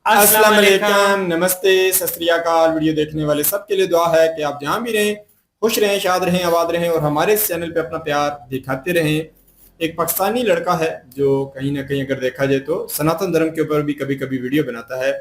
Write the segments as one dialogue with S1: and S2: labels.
S1: अस्सलाम वालेकुम, नमस्ते, सत श्री अकाल। वीडियो देखने वाले सबके लिए दुआ है कि आप जहाँ भी रहें खुश रहें, शाद रहें, आबाद रहें और हमारे इस चैनल पे अपना प्यार दिखाते रहें। एक पाकिस्तानी लड़का है जो कहीं ना कहीं अगर देखा जाए तो सनातन धर्म के ऊपर भी कभी कभी वीडियो बनाता है।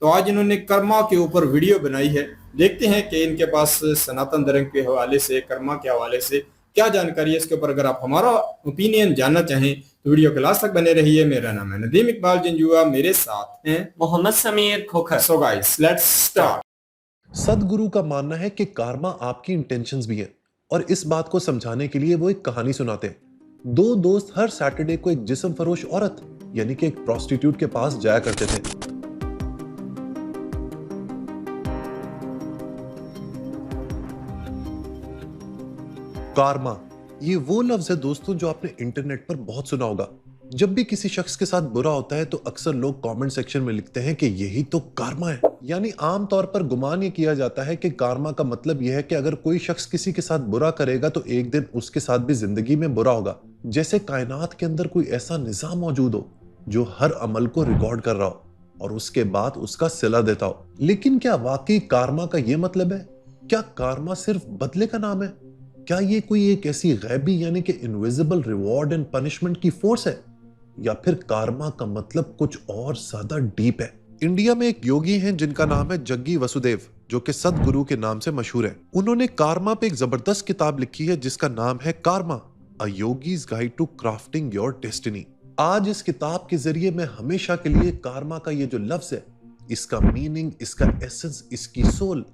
S1: तो आज इन्होंने कर्मा के ऊपर वीडियो बनाई है। देखते हैं कि इनके पास सनातन धर्म के हवाले से, कर्मा के हवाले से क्या जानकारी है इसके ऊपर। अगर आप हमारा ओपिनियन जानना चाहें तो वीडियो के लास्ट तक बने रहिए। मेरा नाम है नदीम इकबाल जंजुआ, मेरे साथ हैं
S2: Mohammad Sameer Khokhar.
S1: So guys let's start.
S3: Sadhguru का मानना है कि कार्मा आपकी इंटेंशंस भी है और इस बात को समझाने के लिए वो एक कहानी सुनाते हैं। दो दोस्त हर सैटरडे को एक जिस्म फरोश औरत यानी कि एक प्रोस्टिट्यूट के पास जाया करते थे। कार्मा ये वो लफ्ज है दोस्तों जो आपने इंटरनेट पर बहुत सुना होगा। जब भी किसी शख्स के साथ बुरा होता है तो अक्सर लोग कमेंट सेक्शन में लिखते हैं कि यही तो कार्मा है। यानी आम तौर पर गुमान ये किया जाता है कि कार्मा का मतलब यह है कि अगर कोई शख्स किसी के साथ बुरा करेगा तो एक दिन उसके साथ भी जिंदगी में बुरा होगा। जैसे कायनात के अंदर कोई ऐसा निजाम मौजूद हो जो हर अमल को रिकॉर्ड कर रहा हो और उसके बाद उसका सिला देता हो। लेकिन क्या वाकई कार्मा का यह मतलब है? क्या कार्मा सिर्फ बदले का नाम है? क्या ये कोई एक ऐसी गैबी यानी कि इनविजिबल रिवॉर्ड एंड पनिशमेंट की फोर्स है, या फिर कार्मा का मतलब कुछ और ज्यादा डीप है? इंडिया में एक योगी हैं जिनका नाम है जग्गी वसुदेव, जो कि सदगुरु के नाम से मशहूर है। उन्होंने कार्मा पे एक जबरदस्त किताब लिखी है जिसका नाम है Karma, a yogi's guide to crafting your destiny. आज इस किताब के जरिए मैं हमेशा के लिए कार्मा का ये जो लफ्ज है, इसका मीनिंग, इसका एसेंस, इसकी सोल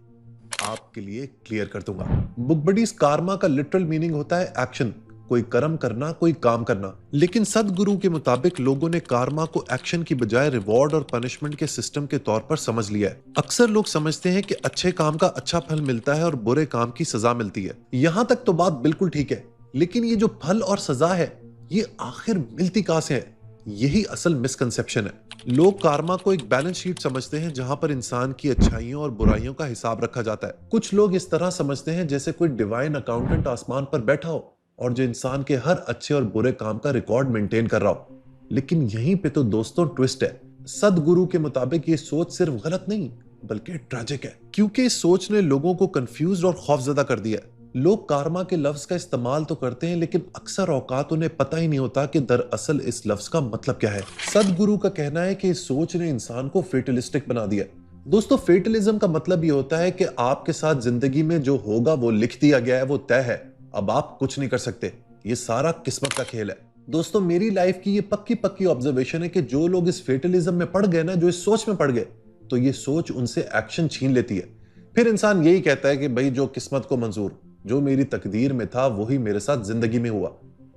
S3: आपके लिए क्लियर कर दूंगा। बुक बडीज कार्मा का लिटरल मीनिंग होता है एक्शन, कोई कर्म करना, कोई काम करना। लेकिन सदगुरु के मुताबिक लोगों ने कार्मा को एक्शन की बजाय रिवॉर्ड और पनिशमेंट के सिस्टम के तौर पर समझ लिया है। अक्सर लोग समझते हैं कि अच्छे काम का अच्छा फल मिलता है और बुरे काम की सजा मिलती है। यहां तक तो बात बिल्कुल ठीक है, लेकिन ये जो फल और सजा है ये आखिर मिलती कहां से है? यही असल मिसकंसेप्शन है। लोग कार्मा को एक बैलेंस शीट समझते हैं जहां पर इंसान की अच्छाइयों और बुराइयों का हिसाब रखा जाता है। कुछ लोग इस तरह समझते हैं जैसे कोई डिवाइन अकाउंटेंट आसमान पर बैठा हो और जो इंसान के हर अच्छे और बुरे काम का रिकॉर्ड मेंटेन कर रहा हो। लेकिन यहीं पे तो दोस्तों ट्विस्ट है। सदगुरु के मुताबिक ये सोच सिर्फ गलत नहीं बल्कि ट्रैजिक है, क्योंकि इस सोच ने लोगों को कंफ्यूज और खौफजदा कर दिया है। लोग कार्मा के लफ्ज का इस्तेमाल तो करते हैं लेकिन अक्सर औकात उन्हें पता ही नहीं होता कि दरअसल इस लफ्ज का मतलब क्या है। सदगुरु का कहना है कि इस सोच ने इंसान को फेटलिस्टिक बना दिया। दोस्तों, फेटलिज्म का मतलब ये होता है कि आपके साथ जिंदगी में जो होगा वो लिख दिया गया है, वो तय है, अब आप कुछ नहीं कर सकते। ये सारा किस्मत का खेल है। दोस्तों, मेरी लाइफ की ये पक्की पक्की ऑब्जर्वेशन है कि जो लोग इस फेटलिज्म में पड़ गए ना, जो इस सोच में पड़ गए, तो ये सोच उनसे एक्शन छीन लेती है। फिर इंसान यही कहता है कि भाई जो किस्मत को मंजूर, जो मेरी तकदीर में था वही मेरे साथ जिंदगी में हुआ।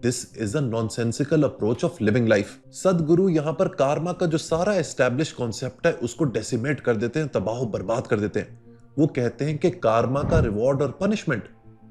S3: This is a nonsensical approach of living life. सदगुरु यहां पर कार्मा का जो सारा एस्टैब्लिश कॉन्सेप्ट है उसको डेसिमेट कर देते हैं, तबाह बर्बाद कर देते हैं। वो कहते हैं कि कार्मा का रिवॉर्ड और पनिशमेंट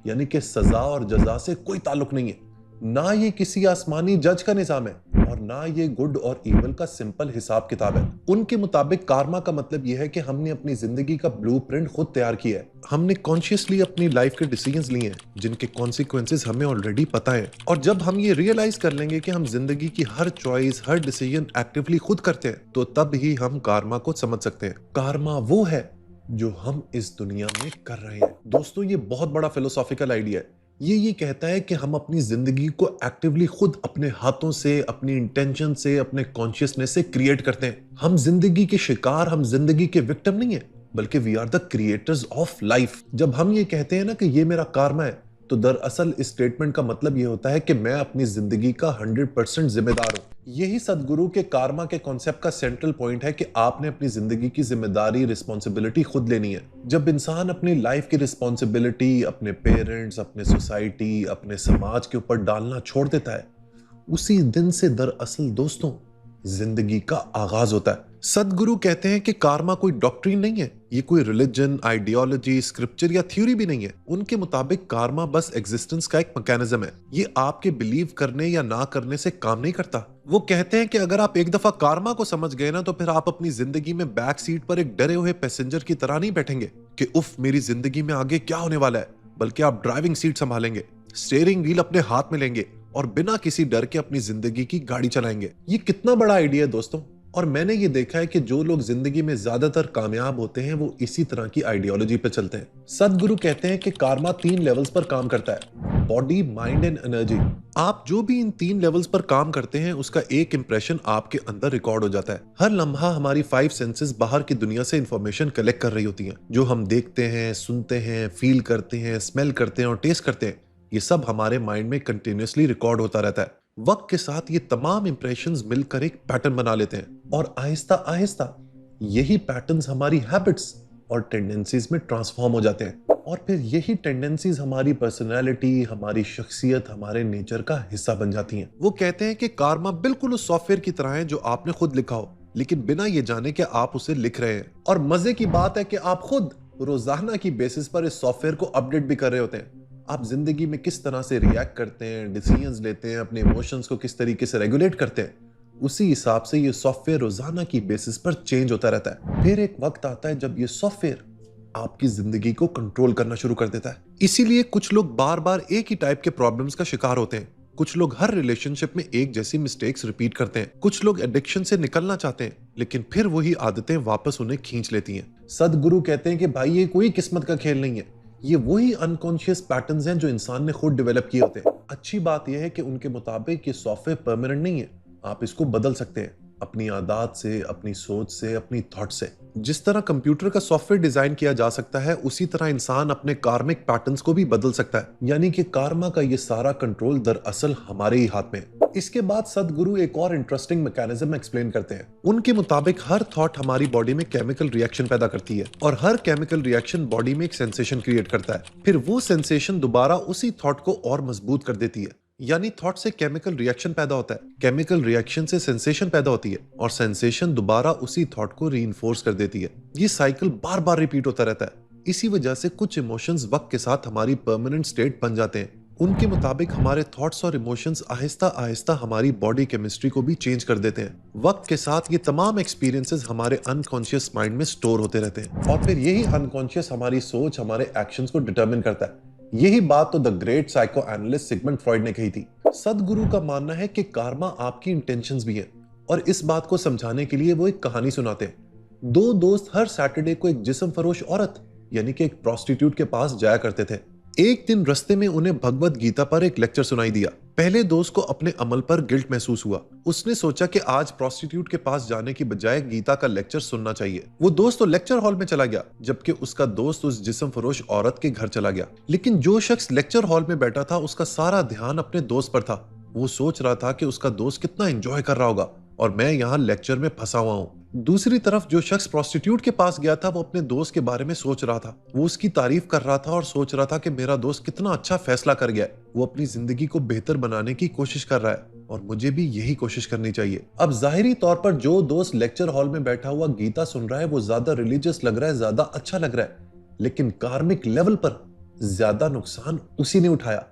S3: यानी कि सजा और जजा से कोई ताल्लुक नहीं है। ना ये किसी आसमानी जज का निजाम है और ना ये गुड और इवल का सिंपल हिसाब किताब है। उनके मुताबिक कार्मा का मतलब यह है कि हमने अपनी जिंदगी का ब्लूप्रिंट खुद तैयार किया है। हमने कॉन्शियसली अपनी लाइफ के डिसीजंस लिए हैं जिनके कॉन्सिक्वेंसेस हमें ऑलरेडी पता है। और जब हम ये रियलाइज कर लेंगे कि हम जिंदगी की हर चॉइस, हर डिसीजन एक्टिवली खुद करते हैं, तो तब ही हम कार्मा को समझ सकते हैं। कार्मा वो है जो हम इस दुनिया में कर रहे हैं। दोस्तों, ये बहुत बड़ा फिलोसॉफिकल आइडिया है। ये कहता है कि हम अपनी जिंदगी को एक्टिवली खुद अपने हाथों से, अपनी इंटेंशन से, अपने कॉन्शियसनेस से क्रिएट करते हैं। हम जिंदगी के शिकार, हम जिंदगी के विक्टिम नहीं है, बल्कि we are the creators of life. जब हम ये कहते हैं ना कि ये मेरा कार्मा है, तो दरअसल इस स्टेटमेंट का मतलब ये होता है कि मैं अपनी जिंदगी का 100% जिम्मेदार हूं। यही सदगुरु के कार्मा के कॉन्सेप्ट का सेंट्रल पॉइंट है कि आपने अपनी जिंदगी की जिम्मेदारी, रिस्पॉन्सिबिलिटी खुद लेनी है। जब इंसान अपनी लाइफ की रिस्पॉन्सिबिलिटी अपने पेरेंट्स, अपने सोसाइटी, अपने समाज के ऊपर डालना छोड़ देता है, उसी दिन से दरअसल दोस्तों जिंदगी का आगाज होता है। सदगुरु कहते हैं कि कार्मा कोई डॉक्ट्रिन नहीं है, ये कोई रिलीजन, आइडियोलॉजी, स्क्रिप्चर या थ्योरी भी नहीं है। उनके मुताबिक कार्मा बस एग्जिस्टेंस का एक मैकेनिज्म है। ये आपके बिलीव करने या ना करने से काम नहीं करता। वो कहते हैं कि अगर आप एक दफा कार्मा को समझ गए ना, तो फिर आप अपनी जिंदगी में बैक सीट पर एक डरे हुए पैसेंजर की तरह नहीं बैठेंगे कि उफ मेरी जिंदगी में आगे क्या होने वाला है, बल्कि आप ड्राइविंग सीट संभालेंगे, स्टीयरिंग व्हील अपने हाथ में लेंगे और बिना किसी डर के अपनी जिंदगी की गाड़ी चलाएंगे। ये कितना बड़ा आइडिया है दोस्तों। और मैंने ये देखा है कि जो लोग जिंदगी में ज्यादातर कामयाब होते हैं वो इसी तरह की आइडियोलॉजी पे चलते हैं। सदगुरु कहते हैं कि कार्मा 3 लेवल्स पर काम करता है, बॉडी, माइंड एंड एनर्जी। आप जो भी इन 3 लेवल्स पर काम करते हैं उसका एक इंप्रेशन आपके अंदर रिकॉर्ड हो जाता है। हर लम्हा हमारी 5 सेंसेस बाहर की दुनिया से इंफॉर्मेशन कलेक्ट कर रही होती हैं। जो हम देखते हैं, सुनते हैं, फील करते हैं, स्मेल करते हैं और टेस्ट करते हैं, ये सब हमारे माइंड में कंटिन्यूअसली रिकॉर्ड होता रहता है। वक्त के साथ ये तमाम इंप्रेशंस मिलकर एक पैटर्न बना लेते हैं और आहिस्ता आहिस्ता यही पैटर्न्स हमारी हैबिट्स और टेंडेंसीज में ट्रांसफॉर्म हो जाते हैं और फिर यही टेंडेंसीज हमारी पर्सनैलिटी, हमारी शख्सियत, हमारे नेचर का हिस्सा बन जाती हैं। वो कहते हैं कि कार्मा बिल्कुल उस सॉफ्टवेयर की तरह है जो आपने खुद लिखा हो, लेकिन बिना ये जाने कि आप उसे लिख रहे हैं। और मजे की बात है कि आप खुद रोजाना की बेसिस पर इस सॉफ्टवेयर को अपडेट भी कर रहे होते हैं। आप जिंदगी में किस तरह से रिएक्ट करते हैं, डिसीजंस लेते हैं, अपने इमोशंस को किस तरीके से रेगुलेट करते हैं, उसी हिसाब से ये सॉफ्टवेयर रोजाना की बेसिस पर चेंज होता रहता है। फिर एक वक्त आता है जब ये सॉफ्टवेयर आपकी जिंदगी को कंट्रोल करना शुरू कर देता है। इसीलिए कुछ लोग बार बार एक ही टाइप के प्रॉब्लम्स का शिकार होते हैं। कुछ लोग हर रिलेशनशिप में एक जैसी मिस्टेक्स रिपीट करते हैं। कुछ लोग एडिक्शन से निकलना चाहते हैं, लेकिन फिर वही आदतें वापस उन्हें खींच लेती हैं। सदगुरु कहते हैं कि भाई ये कोई किस्मत का खेल नहीं है, ये वही अनकॉन्शियस पैटर्न्स हैं जो इंसान ने खुद डेवलप किए होते हैं। अच्छी बात यह है कि उनके मुताबिक ये सॉफ्टवेयर परमानेंट नहीं है, आप इसको बदल सकते हैं अपनी आदत से, अपनी सोच से, अपनी थॉट से। जिस तरह कंप्यूटर का सॉफ्टवेयर डिजाइन किया जा सकता है, उसी तरह इंसान अपने कार्मिक पैटर्न्स को भी बदल सकता है। यानी कि कार्मा का ये सारा कंट्रोल दरअसल हमारे ही हाथ में है। इसके बाद सदगुरु एक और इंटरेस्टिंग मैकेनिज्म एक्सप्लेन करते हैं। उनके मुताबिक हर थॉट हमारी बॉडी में केमिकल रिएक्शन पैदा करती है और हर केमिकल रिएक्शन बॉडी में एक सेंसेशन क्रिएट करता है। फिर वो सेंसेशन दोबारा उसी थॉट को और मजबूत कर देती है। यानी थॉट से केमिकल रिएक्शन पैदा होता है, केमिकल रिएक्शन से सेंसेशन पैदा होती है और सेंसेशन दोबारा उसी थॉट को रीइंफोर्स कर देती है। ये साइकिल बार बार रिपीट होता रहता है। इसी वजह से कुछ इमोशंस वक्त के साथ हमारी परमानेंट स्टेट बन जाते हैं। उनके मुताबिक हमारे थॉट्स और इमोशंस आहिस्ता आहिस्ता हमारी बॉडी केमिस्ट्री को भी चेंज कर देते हैं। वक्त के साथ ये तमाम एक्सपीरियंसेस हमारे अनकॉन्शियस माइंड में स्टोर होते रहते हैं और फिर यही अनकॉन्शियस हमारी सोच, हमारे एक्शंस को डिटरमिन करता है। यही बात तो the great psycho analyst Sigmund Freud ने कही थी। सदगुरु का मानना है कि कार्मा आपकी इंटेंशंस भी है और इस बात को समझाने के लिए वो एक कहानी सुनाते हैं। 2 दोस्त हर सैटरडे को एक जिस्म फरोश औरत यानी कि एक प्रोस्टिट्यूट के पास जाया करते थे। एक दिन रास्ते में उन्हें भगवत गीता पर एक लेक्चर सुनाई दिया। पहले दोस्त को अपने अमल पर गिल्ट महसूस हुआ। उसने सोचा कि आज प्रोस्टिट्यूट के पास जाने की बजाय गीता का लेक्चर सुनना चाहिए। वो दोस्त तो लेक्चर हॉल में चला गया, जबकि उसका दोस्त उस जिस्म फरोश औरत के घर चला गया। लेकिन जो शख्स लेक्चर हॉल में बैठा था उसका सारा ध्यान अपने दोस्त पर था। वो सोच रहा था कि उसका दोस्त कितना एंजॉय कर रहा होगा और मैं यहाँ लेक्चर में फंसा हुआ हूँ। दूसरी तरफ जो शख्स प्रोस्टिट्यूट के पास गया था वो अपने दोस्त के बारे में सोच रहा था। वो उसकी तारीफ कर रहा था और सोच रहा था कि मेरा दोस्त कितना अच्छा फैसला कर गया है। वो अपनी जिंदगी को बेहतर बनाने की कोशिश कर रहा है और मुझे भी यही कोशिश करनी चाहिए। अब जाहिरी तौर पर जो दोस्त लेक्चर हॉल में बैठा हुआ गीता सुन रहा है वो ज्यादा रिलीजियस लग रहा है, ज्यादा अच्छा लग रहा है, लेकिन कार्मिक लेवल पर ज्यादा नुकसान उसी ने उठाया।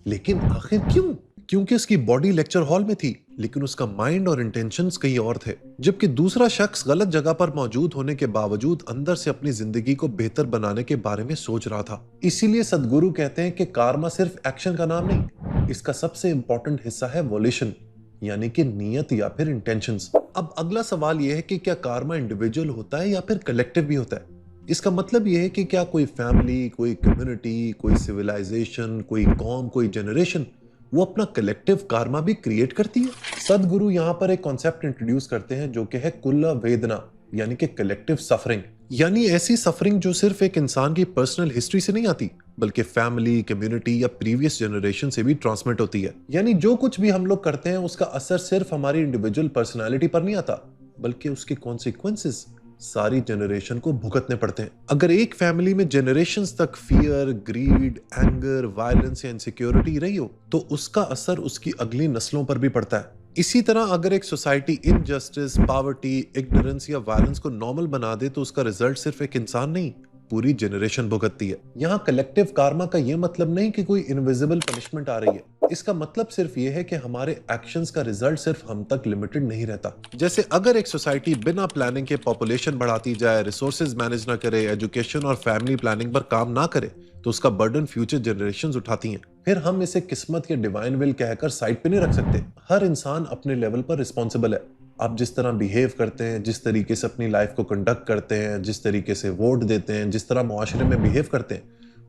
S3: लेकिन आखिर क्यों? क्योंकि उसकी बॉडी लेक्चर हॉल में थी, लेकिन उसका माइंड और इंटेंशंस कहीं और थे। जबकि दूसरा शख्स गलत जगह पर मौजूद होने के बावजूद अंदर से अपनी जिंदगी को बेहतर बनाने के बारे में सोच रहा था। इसीलिए सदगुरु कहते हैं कि कार्मा सिर्फ एक्शन का नाम नहीं, इसका सबसे इंपॉर्टेंट हिस्सा है वोल्यूशन, यानी कि नीयत या फिर इंटेंशंस। अब अगला सवाल यह है कि क्या कार्मा इंडिविजुअल होता है या फिर कलेक्टिव भी होता है? इसका मतलब यह है कि क्या कोई फैमिली, कोई कम्युनिटी, कोई सिविलाइजेशन, कोई कौम, कोई जनरेशन वो अपना कलेक्टिव कार्मा भी क्रिएट करती है? सदगुरु यहाँ पर एक कॉन्सेप्ट इंट्रोड्यूस करते हैं जो कि है कुल्ला वेदना, यानी कि कलेक्टिव सफरिंग। यानी ऐसी सफरिंग जो सिर्फ एक इंसान की पर्सनल हिस्ट्री से नहीं आती, बल्कि फैमिली, कम्युनिटी या प्रीवियस जनरेशन से भी ट्रांसमिट होती है। यानी जो कुछ भी हम लोग करते हैं उसका असर सिर्फ हमारी इंडिविजुअल पर्सनैलिटी पर नहीं आता, बल्कि उसके कॉन्सिक्वेंसेस सारी जनरेशन को भुगतने पड़ते हैं। अगर एक फैमिली में जनरेशंस तक फियर, ग्रीड, एंगर, वायलेंस या इनसिक्योरिटी रही हो तो उसका असर उसकी अगली नस्लों पर भी पड़ता है। इसी तरह अगर एक सोसाइटी इनजस्टिस, पॉवर्टी, इग्नोरेंस या वायलेंस को नॉर्मल बना दे तो उसका रिजल्ट सिर्फ एक इंसान नहीं, पूरी जनरेशन भुगतती है। यहाँ कलेक्टिव कार्मा का यह मतलब नहीं कि कोई इनविजिबल पनिशमेंट आ रही है। इसका मतलब सिर्फ ये है कि हमारे एक्शंस का रिजल्ट सिर्फ हम तक लिमिटेड नहीं रहता। जैसे अगर एक सोसाइटी बिना प्लानिंग के पॉपुलेशन बढ़ाती जाए, रिसोर्सेज मैनेज ना करे, एजुकेशन और फैमिली प्लानिंग पर काम ना करे तो उसका बर्डन फ्यूचर जनरेशंस उठाती हैं। फिर हम इसे किस्मत के डिवाइन विल कहकर साइड पे नहीं रख सकते। हर इंसान अपने लेवल पर रिस्पॉन्सिबल है आप जिस तरह बिहेव करते हैं, जिस तरीके से अपनी लाइफ को कंडक्ट करते हैं, जिस तरीके से वोट देते हैं, जिस तरह मुआशरे में बिहेव करते हैं,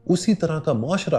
S3: उसी तरह का मुआशरा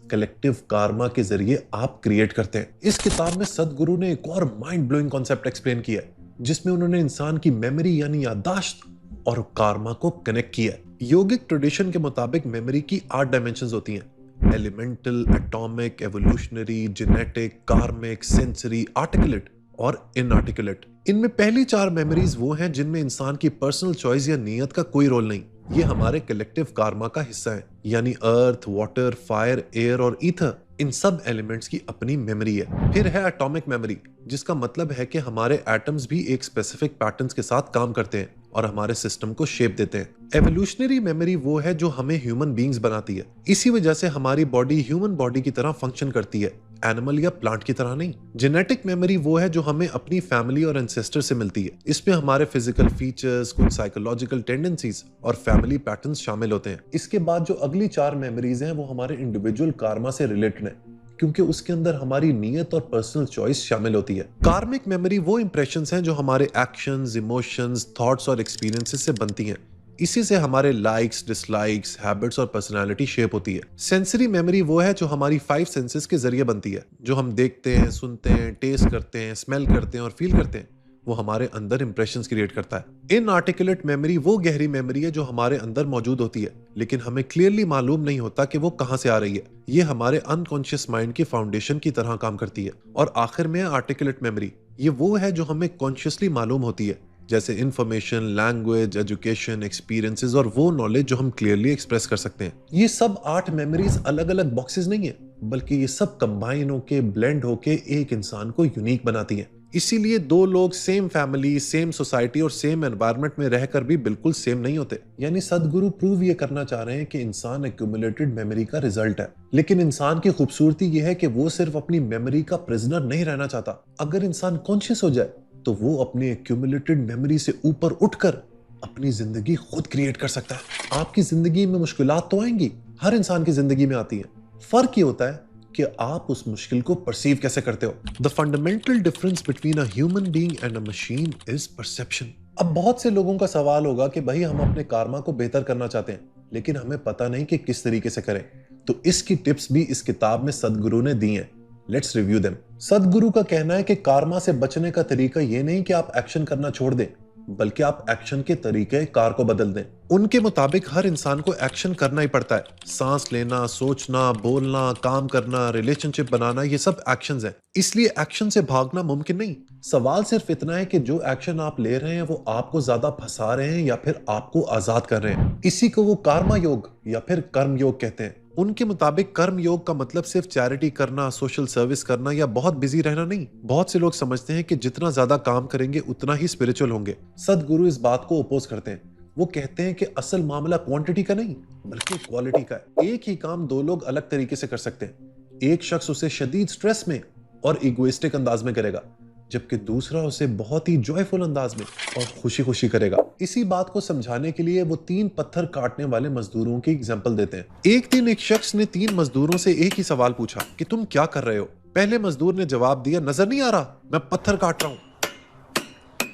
S3: कलेक्टिव कार्मा के जरिए आप क्रिएट करते हैं। इस किताब में सदगुरु ने एक और माइंड ब्लोइंग कॉन्सेप्ट एक्सप्लेन किया है, जिसमें उन्होंने इंसान की मेमोरी यानी याददाश्त और कार्मा को कनेक्ट किया है। योगिक ट्रेडिशन के मुताबिक मेमोरी की 8 डायमेंशंस होती हैं: एलिमेंटल, एटॉमिक, एवोल्यूशनरी, जेनेटिक, कार्मिक, सेंसरी, आर्टिकुलेट और इनआर्टिकुलेट। इनमें पहली 4 मेमोरीज वो हैं जिनमें इंसान की पर्सनल चॉइस या नीयत का कोई रोल नहीं। ये हमारे कलेक्टिव कार्मा का हिस्सा है, यानी अर्थ, वाटर, फायर, एयर और ईथर, इन सब एलिमेंट्स की अपनी मेमोरी है। फिर है एटॉमिक मेमोरी, जिसका मतलब है कि हमारे एटम्स भी एक स्पेसिफिक पैटर्न्स के साथ काम करते हैं और हमारे सिस्टम को शेप देते हैं। एवोल्यूशनरी मेमोरी वो है जो हमें ह्यूमन बीइंग्स बनाती है। इसी वजह से हमारी बॉडी ह्यूमन बॉडी की तरह फंक्शन करती है, एनिमल या प्लांट की तरह नहीं। जेनेटिक मेमोरी वो है जो हमें अपनी फैमिली और एंसेस्टर से मिलती है। इसमें हमारे फिजिकल फीचर्स, कुछ साइकोलॉजिकल टेंडेंसीज और फैमिली पैटर्न्स शामिल होते हैं। इसके बाद जो अगली 4 मेमोरीज हैं वो हमारे इंडिविजुअल कार्मा से रिलेटेड है, क्योंकि उसके अंदर हमारी नीयत और पर्सनल चॉइस शामिल होती है। कार्मिक मेमोरी वो इंप्रेशंस हैं जो हमारे एक्शंस, इमोशंस, थॉट्स और एक्सपीरियंसेस से बनती हैं। इसी से हमारे लाइक्स, डिसलाइक्स, हैबिट्स और पर्सनालिटी शेप होती है। सेंसरी मेमोरी वो है जो हमारी 5 सेंसेस के जरिए बनती है। जो हम देखते हैं, सुनते हैं, टेस्ट करते हैं, स्मेल करते हैं और फील करते हैं, वो हमारे अंदर इंप्रेशंस क्रिएट करता है। इनआर्टिकुलेट मेमोरी वो गहरी मेमोरी है जो हमारे अंदर मौजूद होती है, लेकिन हमें क्लियरली मालूम नहीं होता कि वो कहां से आ रही है। ये हमारे अनकॉन्शियस माइंड की फाउंडेशन की तरह काम करती है। और आखिर में आर्टिकुलेट मेमोरी, ये वो है जो हमें कॉन्शियसली मालूम होती है, जैसे इंफॉर्मेशन, लैंग्वेज, एजुकेशन, एक्सपीरियंसेस और वो नॉलेज जो हम क्लियरली एक्सप्रेस कर सकते हैं। ये सब 8 मेमोरीज अलग अलग बॉक्सेस नहीं है, बल्कि ये सब कंबाइन होके, ब्लेंड होके एक इंसान को यूनिक बनाती हैं। इसीलिए 2 लोग सेम फैमिली, सेम सोसाइटी और सेम एनवायरनमेंट में रहकर भी बिल्कुल सेम नहीं होते। यानी सदगुरु प्रूव ये करना चाह रहे हैं कि इंसान एक्यूमुलेटेड मेमोरी का रिजल्ट है, लेकिन इंसान की खूबसूरती ये है कि वो सिर्फ अपनी मेमोरी का प्रिजनर नहीं रहना चाहता। अगर इंसान कॉन्शियस हो जाए तो वो अपनी एक्यूमुलेटेड मेमोरी से ऊपर उठकर अपनी जिंदगी खुद क्रिएट कर सकता है। आपकी जिंदगी में मुश्किलात तो आएंगी, हर इंसान की जिंदगी में आती है। फर्क ये होता है कि आप उस मुश्किल को परसीव कैसे करते हो। The fundamental difference between a human being and a machine is perception. अब बहुत से लोगों का सवाल होगा कि भाई हम अपने कार्मा को बेहतर करना चाहते हैं, लेकिन हमें पता नहीं कि किस तरीके से करें। तो इसकी टिप्स भी इस किताब में सदगुरु ने दी हैं। Let's review them. सदगुरु का कहना है कि कार्मा से बचने का तरीका ये नहीं कि आप एक्शन करना छोड़ दें, बल्कि आप एक्शन के तरीके कार को बदल दें। उनके मुताबिक हर इंसान को एक्शन करना ही पड़ता है। सांस लेना, सोचना, बोलना, काम करना, रिलेशनशिप बनाना, ये सब एक्शंस हैं। इसलिए एक्शन से भागना मुमकिन नहीं। सवाल सिर्फ इतना है कि जो एक्शन आप ले रहे हैं वो आपको ज्यादा फंसा रहे हैं या फिर आपको आजाद कर रहे हैं। इसी को वो कर्मा योग या फिर कर्म योग कहते हैं। उनके मुताबिक कर्म योग का मतलब सिर्फ चैरिटी करना, सोशल सर्विस करना या बहुत बिजी रहना नहीं। बहुत से लोग समझते हैं कि जितना ज्यादा काम करेंगे उतना ही स्पिरिचुअल होंगे। सदगुरु इस बात को अपोज करते हैं। वो कहते हैं कि असल मामला क्वांटिटी का नहीं बल्कि क्वालिटी का है। एक ही काम 2 लोग अलग तरीके से कर सकते हैं। एक शख्स उसे शदीद स्ट्रेस में और इगोइस्टिक अंदाज में करेगा, जबकि दूसरा उसे बहुत ही जॉयफुल अंदाज में और खुशी खुशी करेगा। इसी बात को समझाने के लिए वो 3 पत्थर काटने वाले मजदूरों की एग्जांपल देते हैं। एक दिन एक शख्स ने 3 मजदूरों से एक ही सवाल पूछा कि तुम क्या कर रहे हो। पहले मजदूर ने जवाब दिया, नजर नहीं आ रहा, मैं पत्थर काट रहा हूं।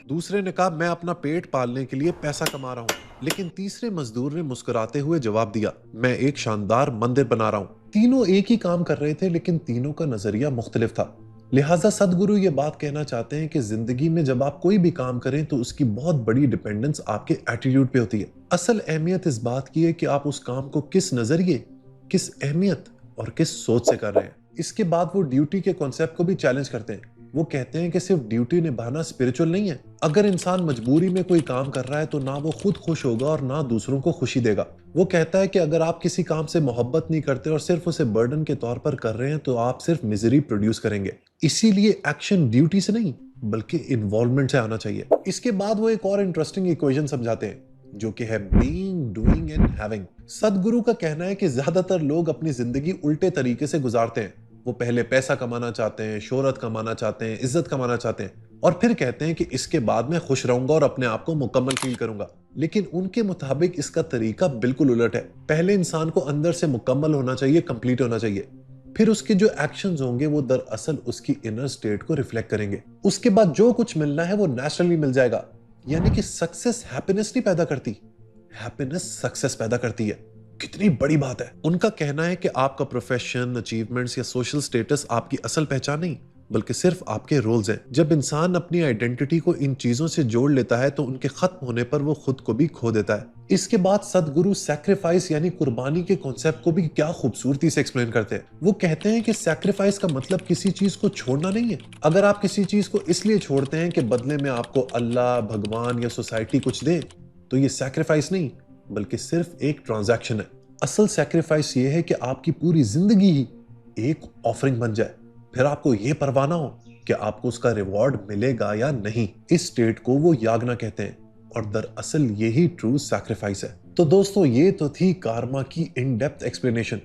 S3: दूसरे ने कहा, मैं अपना पेट पालने के लिए पैसा कमा रहा हूं। लेकिन तीसरे मजदूर ने मुस्कुराते हुए जवाब दिया, मैं एक शानदार मंदिर बना रहा हूं। तीनों एक ही काम कर रहे थे, लेकिन तीनों का नजरिया मुख्तलिफ था। लिहाजा सदगुरु ये बात कहना चाहते हैं कि जिंदगी में जब आप कोई भी काम करें तो उसकी बहुत बड़ी डिपेंडेंस आपके एटीट्यूड पे होती है। असल अहमियत इस बात की है कि आप उस काम को किस नजरिए, किस अहमियत और किस सोच से कर रहे हैं। इसके बाद वो ड्यूटी के कॉन्सेप्ट को भी चैलेंज करते हैं। वो कहते हैं कि सिर्फ ड्यूटी निभाना स्पिरिचुअल नहीं है। अगर इंसान मजबूरी में कोई काम कर रहा है तो ना वो खुद खुश होगा और ना दूसरों को खुशी देगा। वो कहता है कि अगर आप किसी काम से मोहब्बत नहीं करते और सिर्फ उसे बर्डन के तौर पर कर रहे हैं तो आप सिर्फ मिजरी प्रोड्यूस करेंगे। इसीलिए एक्शन ड्यूटी से नहीं बल्कि इन्वॉल्वमेंट से आना चाहिए। इसके बाद वो एक और इंटरेस्टिंग इक्वेशन समझाते हैं, जो कि है बीइंग, डूइंग एंड हैविंग। सदगुरु का कहना है कि ज्यादातर लोग अपनी जिंदगी उल्टे तरीके से गुजारते हैं। वो पहले पैसा कमाना चाहते हैं, शोहरत कमाना चाहते हैं, इज्जत कमाना चाहते हैं और फिर कहते हैं कि इसके बाद मैं खुश रहूंगा और अपने आप को मुकम्मल फील करूंगा। लेकिन उनके मुताबिक इसका तरीका बिल्कुल उलट है। पहले इंसान को अंदर से मुकम्मल होना चाहिए, कंप्लीट होना चाहिए, फिर उसके जो एक्शंस होंगे वो दरअसल उसकी इनर स्टेट को रिफ्लेक्ट करेंगे। उसके बाद जो कुछ मिलना है वो नेचुरली मिल जाएगा। यानी कि सक्सेस हैप्पीनेस नहीं पैदा करती, हैप्पीनेस सक्सेस पैदा करती है। कितनी बड़ी बात है। उनका कहना है कि आपका प्रोफेशन, अचीवमेंट्स या सोशल स्टेटस आपकी असल पहचान नहीं, बल्कि सिर्फ आपके रोल्स हैं। जब इंसान अपनी आइडेंटिटी को इन चीजों से जोड़ लेता है तो उनके खत्म होने पर वो खुद को भी खो देता है। इसके बाद सदगुरु सैक्रिफाइस यानी कुर्बानी के कॉन्सेप्ट को भी क्या खूबसूरती से एक्सप्लेन करते हैं। वो कहते हैं कि सैक्रिफाइस का मतलब किसी चीज को छोड़ना नहीं है। अगर आप किसी चीज को इसलिए छोड़ते हैं कि बदले में आपको अल्लाह, भगवान या सोसाइटी कुछ दे, तो ये सैक्रिफाइस नहीं बल्कि सिर्फ एक ट्रांजैक्शन है। असल सैक्रिफाइस ये है कि आपकी पूरी जिंदगी ही एक ऑफरिंग बन जाए, फिर आपको ये परवाह ना हो कि आपको उसका रिवॉर्ड मिलेगा या नहीं। इस स्टेट को वो यागना कहते हैं और दरअसल यही ट्रू सैक्रिफाइस है। तो दोस्तों, ये तो थी कारमा की इन डेप्थ एक्सप्लेनेशन।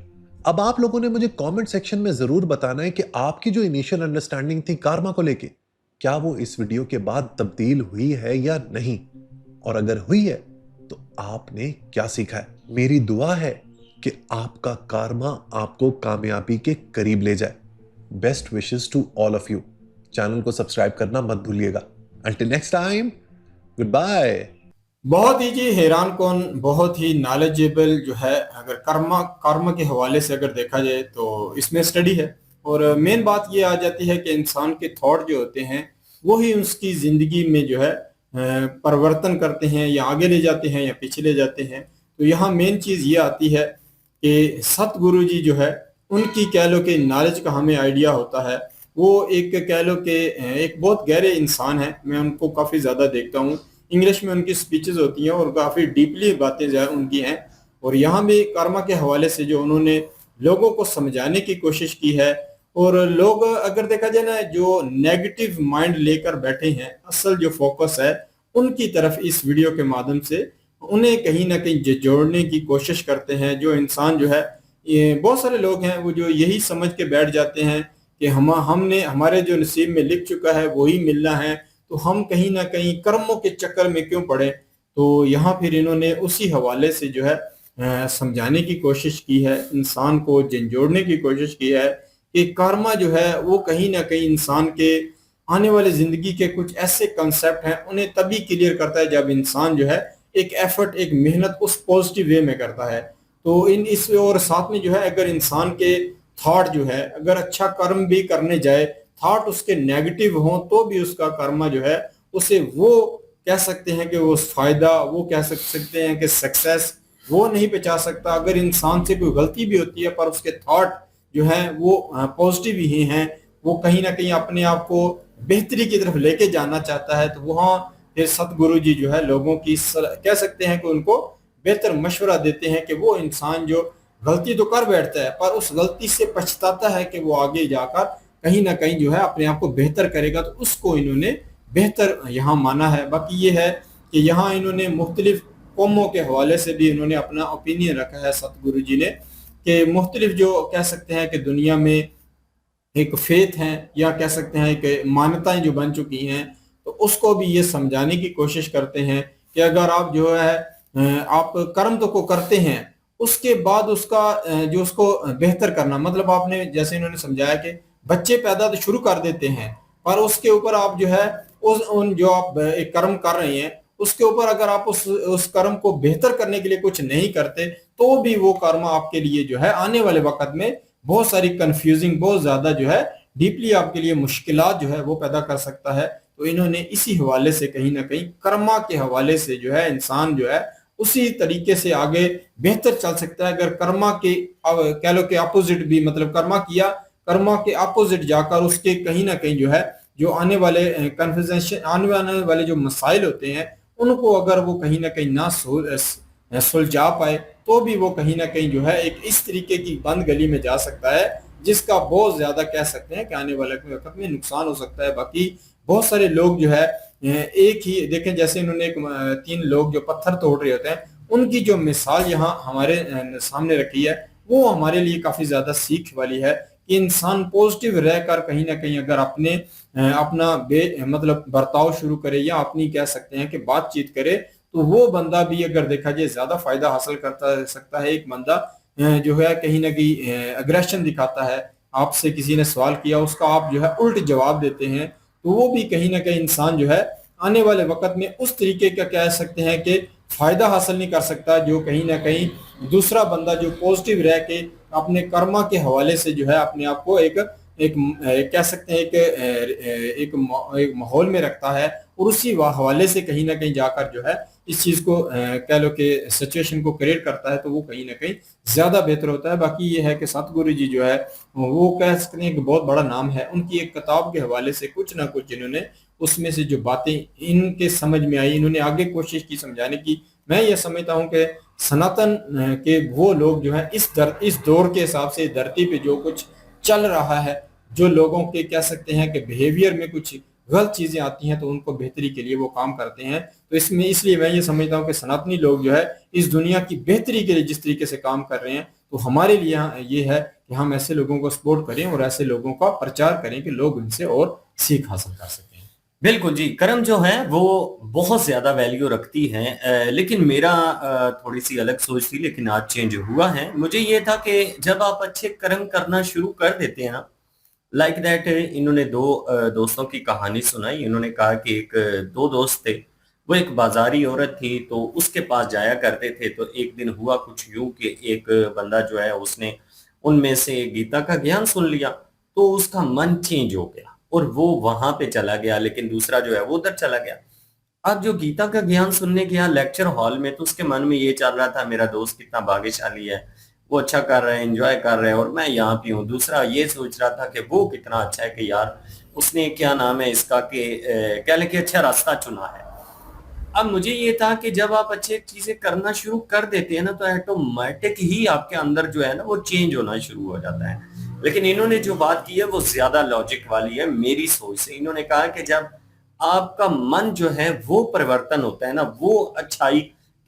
S3: अब आप लोगों ने मुझे कमेंट सेक्शन में जरूर बताना है कि आपकी जो इनिशियल अंडरस्टैंडिंग थी कारमा को लेके, क्या वो इस वीडियो के बाद तब्दील हुई है या नहीं, और अगर हुई है तो आपने क्या सीखा है। मेरी दुआ है कि आपका कारमा आपको कामयाबी के करीब ले जाए। Best wishes to all of you. Channel को सब्सक्राइब करना मत भूलिएगा। Until next time, goodbye.
S1: बहुत ही जी हैरान कौन, बहुत ही नॉलेजेबल जो है, अगर कर्म के हवाले से अगर देखा जाए तो इसमें स्टडी है। और मेन बात ये आ जाती है कि इंसान के थॉट जो होते हैं वो ही उसकी जिंदगी में जो है परिवर्तन करते हैं, या आगे ले जाते हैं या पीछे ले जाते हैं। तो यहाँ मेन चीज ये आती है कि सतगुरु जी जो है उनकी कह लो कि नॉलेज का हमें आइडिया होता है। वो एक कह लो कि एक बहुत गहरे इंसान है, मैं उनको काफ़ी ज़्यादा देखता हूँ। इंग्लिश में उनकी स्पीचेस होती हैं और काफ़ी डीपली बातें जो है उनकी हैं। और यहाँ भी कर्मा के हवाले से जो उन्होंने लोगों को समझाने की कोशिश की है, और लोग अगर देखा जाए ना, जो नेगेटिव माइंड लेकर बैठे हैं, असल जो फोकस है उनकी तरफ इस वीडियो के माध्यम से उन्हें कहीं ना कहीं जोड़ने की कोशिश करते हैं। जो इंसान जो है, ये बहुत सारे लोग हैं वो जो यही समझ के बैठ जाते हैं कि हमने हमारे जो नसीब में लिख चुका है वही मिलना है, तो हम कहीं ना कहीं कर्मों के चक्कर में क्यों पड़े। तो यहाँ फिर इन्होंने उसी हवाले से जो है समझाने की कोशिश की है, इंसान को झंझोड़ने की कोशिश की है कि कर्मा जो है वो कहीं ना कहीं इंसान के आने वाले जिंदगी के कुछ ऐसे कंसेप्ट हैं उन्हें तभी क्लियर करता है जब इंसान जो है एक एफर्ट, एक मेहनत उस पॉजिटिव वे में करता है। तो इन इस और साथ में जो है, अगर इंसान के थॉट जो है, अगर अच्छा कर्म भी करने जाए, थॉट उसके नेगेटिव हो तो भी उसका कर्मा जो है उसे वो कह सकते हैं कि वो फायदा, वो कह सकते हैं कि सक्सेस वो नहीं पहुंचा सकता। अगर इंसान से कोई गलती भी होती है पर उसके थॉट जो है वो पॉजिटिव ही हैं, वो कहीं ना कहीं अपने आप को बेहतरी की तरफ लेके जाना चाहता है, तो वहाँ फिर सतगुरु जी जो है लोगों की कह सकते हैं कि उनको बेहतर मशवरा देते हैं कि वो इंसान जो गलती तो कर बैठता है पर उस गलती से पछताता है कि वो आगे जाकर कहीं ना कहीं जो है अपने आप को बेहतर करेगा, तो उसको इन्होंने बेहतर यहाँ माना है। बाकी ये है कि यहाँ इन्होंने मुख्तलिफ कौमों के हवाले से भी इन्होंने अपना ओपिनियन रखा है सतगुरु जी ने, कि मुख्तलिफ जो कह सकते हैं कि दुनिया में एक फेथ है या कह सकते हैं कि मान्यताएं जो बन चुकी हैं, तो उसको भी ये समझाने की कोशिश करते हैं कि अगर आप जो है आप कर्म तो को करते हैं, उसके बाद उसका जो उसको बेहतर करना, मतलब आपने जैसे इन्होंने समझाया कि बच्चे पैदा तो शुरू कर देते हैं पर उसके ऊपर आप जो है उन जो आप एक कर्म कर रहे हैं उसके ऊपर अगर आप उस कर्म को बेहतर करने के लिए कुछ नहीं करते तो भी वो कर्म आपके लिए जो है आने वाले वक्त में बहुत सारी कंफ्यूजिंग, बहुत ज्यादा जो है डीपली आपके लिए मुश्किलात जो है वो पैदा कर सकता है। तो इन्होंने इसी हवाले से कहीं ना कहीं कर्मा के हवाले से जो है इंसान जो है उसी तरीके से आगे बेहतर चल सकता है। अगर कर्मा के कह लो कि अपोजिट भी, मतलब कर्मा के अपोजिट जाकर उसके कहीं ना कहीं जो है जो आने वाले कन्फ्यूजन, आने वाले जो मसाइल होते हैं उनको अगर वो कहीं ना कहीं ना सुलझा पाए तो भी वो कहीं ना कहीं जो है एक इस तरीके की बंद गली में जा सकता है जिसका बहुत ज्यादा कह सकते हैं कि आने वाले वक्त में नुकसान हो सकता है। बाकी बहुत सारे लोग जो है एक ही देखें, जैसे इन्होंने 3 लोग जो पत्थर तोड़ रहे होते हैं उनकी जो मिसाल यहाँ हमारे सामने रखी है वो हमारे लिए काफी ज्यादा सीख वाली है कि इंसान पॉजिटिव रहकर कहीं ना कहीं अगर अपना मतलब बर्ताव शुरू करे या अपनी कह सकते हैं कि बातचीत करे, तो वो बंदा भी अगर देखा जाए ज्यादा फायदा हासिल करता सकता है। एक बंदा जो है कहीं ना कहीं अग्रेशन दिखाता है आपसे किसी ने सवाल किया, उसका आप जो है उल्ट जवाब देते हैं, तो वो भी कहीं ना कहीं इंसान जो है आने वाले वक्त में उस तरीके का कह सकते हैं कि फायदा हासिल नहीं कर सकता, जो कहीं ना कहीं दूसरा बंदा जो पॉजिटिव रह के अपने कर्मा के हवाले से जो है अपने आप को एक कह सकते हैं एक माहौल में रखता है, और उसी हवाले से कहीं ना कहीं जाकर जो है इस चीज को कह लो कि सिचुएशन को क्रिएट करता है, तो वो कहीं ना कहीं ज्यादा बेहतर होता है। बाकी ये है कि सतगुरु जी जो है वो कह सकते हैं कि बहुत बड़ा नाम है, उनकी एक किताब के हवाले से कुछ ना कुछ जिन्होंने उसमें से जो बातें इनके समझ में आई, इन्होंने आगे कोशिश की समझाने की। मैं ये समझता हूँ कि सनातन के वो लोग जो है इस दौर के हिसाब से धरती पे जो कुछ चल रहा है, जो लोगों के कह सकते हैं कि बिहेवियर में कुछ गलत चीजें आती हैं, तो उनको बेहतरी के लिए वो काम करते हैं। तो इसमें इसलिए मैं ये समझता हूँ कि सनातनी लोग जो है इस दुनिया की बेहतरी के लिए जिस तरीके से काम कर रहे हैं, तो हमारे लिए ये है कि हम ऐसे लोगों को सपोर्ट करें और ऐसे लोगों का प्रचार करें कि लोग उनसे और सीख हासिल कर सकें।
S2: बिल्कुल जी, कर्म जो है वो बहुत ज़्यादा वैल्यू रखती है। लेकिन मेरा थोड़ी सी अलग सोच थी, लेकिन आज चेंज हुआ है। मुझे ये था कि जब आप अच्छे कर्म करना शुरू कर देते हैं ना, लाइक दैट इन्होंने दो दोस्तों की कहानी सुनाई। इन्होंने कहा कि दो दोस्त थे, वो एक बाजारी औरत थी, तो उसके पास जाया करते थे। तो एक दिन हुआ कुछ यूं कि एक बंदा जो है उसने उनमें से गीता का ज्ञान सुन लिया, तो उसका मन चेंज हो गया और वो वहां पे चला गया, लेकिन दूसरा जो है वो उधर चला गया। अब जो गीता का ज्ञान सुनने गया लेक्चर हॉल में, तो उसके मन में ये चल रहा था मेरा दोस्त कितना भाग्यशाली है, वो अच्छा कर रहा है, एंजॉय कर रहे हैं, और मैं यहाँ पे हूँ। दूसरा ये सोच रहा था कि वो कितना अच्छा है कि यार उसने क्या नाम है इसका कि कह लें कि अच्छा रास्ता चुना है। अब मुझे ये था कि जब आप अच्छी चीजें करना शुरू कर देते हैं ना, तो ऑटोमेटिक ही आपके अंदर जो है ना वो चेंज होना शुरू हो जाता है। लेकिन इन्होंने जो बात की है वो ज्यादा लॉजिक वाली है मेरी सोच से। इन्होंने कहा कि जब आपका मन जो है वो परिवर्तन होता है ना, वो अच्छाई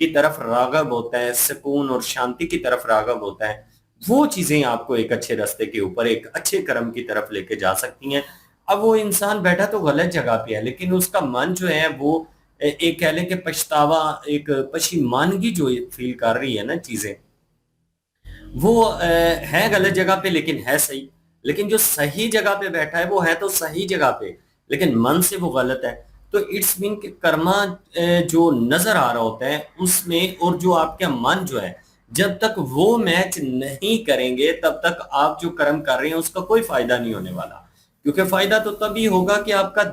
S2: की तरफ राग़ब होता है, सुकून और शांति की तरफ राग़ब होता है, वो चीजें आपको एक अच्छे रास्ते के ऊपर, एक अच्छे कर्म की तरफ लेके जा सकती हैं। अब वो इंसान बैठा तो गलत जगह पे है, लेकिन उसका मन जो है वो एक कह लें कि पछतावा, एक पशीमानगी जो फील कर रही है ना चीजें, वो है गलत जगह पे लेकिन है सही। लेकिन जो सही जगह पे बैठा है वो है तो सही जगह पे, लेकिन मन से वो गलत है। तो इट्स मीन कि कर्मा जो नजर आ रहा होता है उसमें, और जो आपका मन जो है जब तक वो मैच नहीं करेंगे तब तक आप जो कर्म कर रहे हैं उसका कोई फायदा नहीं होने वाला। क्योंकि फायदा तो तभी होगा कि आपका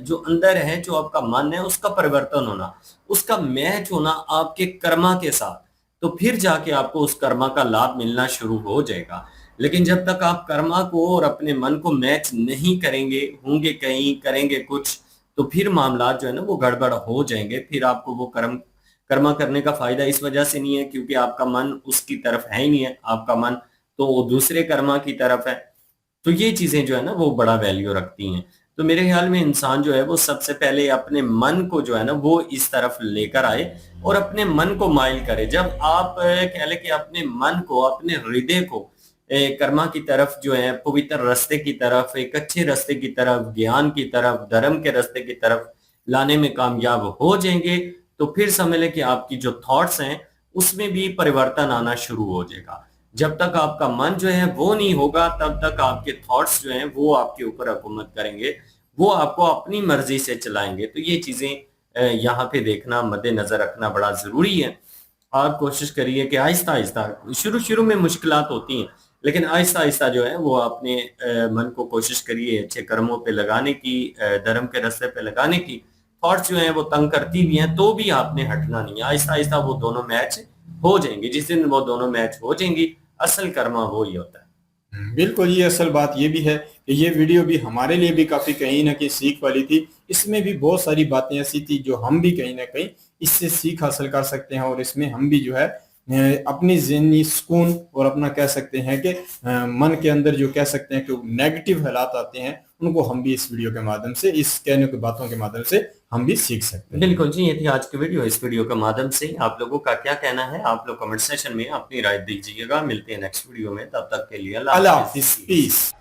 S2: जो अंदर है, जो आपका मन है, उसका परिवर्तन होना, उसका मैच होना आपके कर्मा के साथ, तो फिर जाके आपको उस कर्मा का लाभ मिलना शुरू हो जाएगा। लेकिन जब तक आप कर्मा को और अपने मन को मैच नहीं करेंगे, होंगे कहीं, करेंगे कुछ, तो फिर मामला जो है ना वो गड़बड़ हो जाएंगे। फिर आपको वो कर्मा करने का फायदा इस वजह से नहीं है क्योंकि आपका मन उसकी तरफ है ही नहीं है, आपका मन तो दूसरे कर्मा की तरफ है। तो ये चीजें जो है ना वो बड़ा वैल्यू रखती हैं। तो मेरे ख्याल में इंसान जो है वो सबसे पहले अपने मन को जो है ना वो इस तरफ लेकर आए और अपने मन को माइल करे। जब आप कह लें कि अपने मन को, अपने हृदय को कर्मा की तरफ जो है, पवित्र रास्ते की तरफ, एक अच्छे रास्ते की तरफ, ज्ञान की तरफ, धर्म के रास्ते की तरफ लाने में कामयाब हो जाएंगे, तो फिर समझ लें कि आपकी जो थॉट्स हैं उसमें भी परिवर्तन आना शुरू हो जाएगा। जब तक आपका मन जो है वो नहीं होगा तब तक आपके थॉट्स जो हैं वो आपके ऊपर हुकूमत करेंगे, वो आपको अपनी मर्जी से चलाएंगे। तो ये चीजें यहाँ पे देखना, मद्देनजर रखना बड़ा जरूरी है। आप कोशिश करिए कि आहिस्ता आहिस्ता, शुरू शुरू में मुश्किलात होती हैं, लेकिन आहिस्ता आहिस्ता जो है वो अपने मन को कोशिश करिए अच्छे कर्मों पे लगाने की, धर्म के रास्ते पे लगाने की। थॉट्स जो हैं वो तंग करती भी हैं तो भी आपने हटना नहीं है, आहिस्ता आहिस्ता वो दोनों मैच हो जाएंगे। जिस दिन वो दोनों मैच हो जाएंगी, असल कर्मा वो ही होता है।
S1: बिल्कुल, ये असल बात ये भी है कि ये वीडियो भी हमारे लिए भी काफी कहीं ना कहीं सीख वाली थी। इसमें भी बहुत सारी बातें ऐसी थी जो हम भी कहीं ना कहीं इससे सीख हासिल कर सकते हैं, और इसमें हम भी जो है अपनी ज़हनी सुकून और अपना कह सकते हैं कि मन के अंदर जो कह सकते हैं कि नेगेटिव हालात आते हैं, उनको हम भी इस वीडियो के माध्यम से, इस कहने की बातों के माध्यम से हम भी सीख सकते हैं।
S2: बिल्कुल जी, ये थी आज की वीडियो। इस वीडियो के माध्यम से आप लोगों का क्या कहना है, आप लोग कमेंट सेशन में अपनी राय दीजिएगा। मिलते हैं नेक्स्ट वीडियो में, तब तक के लिए
S1: अल्लाह हाफिज़, पीस।